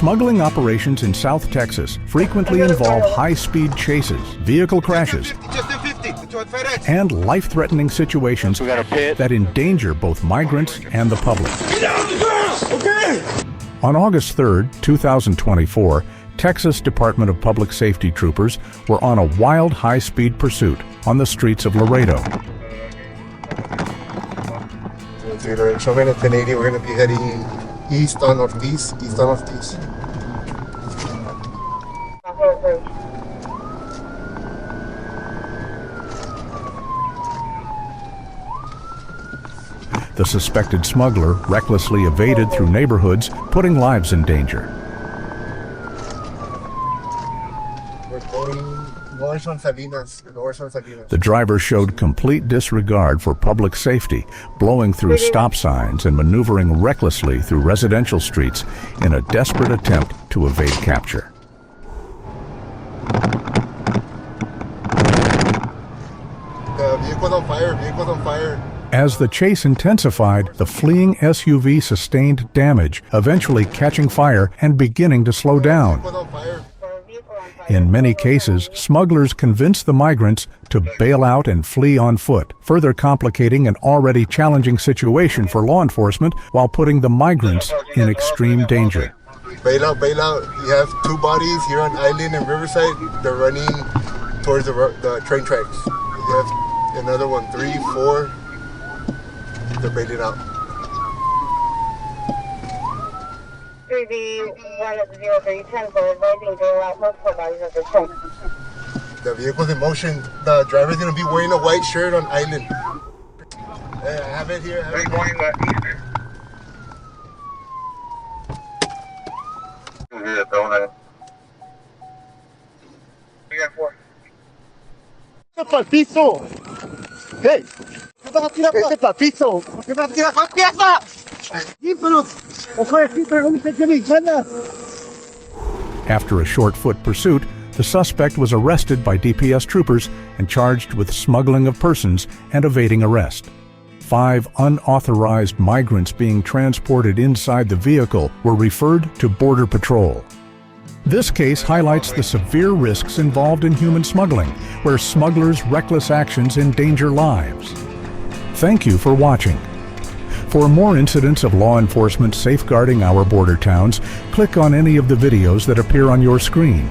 Smuggling operations in South Texas frequently involve high-speed chases, vehicle crashes, and life-threatening situations that endanger both migrants and the public. On August 3, 2024, Texas Department of Public Safety troopers were on a wild high-speed pursuit on the streets of Laredo. Direction at 1080, we're going to be heading east on Ortiz, The suspected smuggler recklessly evaded through neighborhoods, putting lives in danger. We're going north on Salinas. The driver showed complete disregard for public safety, blowing through stop signs and maneuvering recklessly through residential streets in a desperate attempt to evade capture. The vehicle's on fire, As the chase intensified, the fleeing SUV sustained damage, eventually catching fire and beginning to slow down. In many cases, smugglers convince the migrants to bail out and flee on foot, further complicating an already challenging situation for law enforcement while putting the migrants in extreme danger. Bail out. You have two bodies here on Island and Riverside. They're running towards the train tracks. You have another one, 3, 4. They're bailing out. 3B10310 for advising bail out multiple bodies of the train. The vehicle's in motion. The driver's going to be wearing a white shirt on Island. Hey, I have it here. We're going east. We got 4. ¡Para el piso! ¡Hey! ¡Ese para el piso! ¿Qué vas a tirar para pieza? ¡Sí, pero! After a short foot pursuit, the suspect was arrested by DPS Troopers and charged with smuggling of persons and evading arrest. 5 unauthorized migrants being transported inside the vehicle were referred to Border Patrol. This case highlights the severe risks involved in human smuggling, where smugglers' reckless actions endanger lives. Thank you for watching. For more incidents of law enforcement safeguarding our border towns, click on any of the videos that appear on your screen.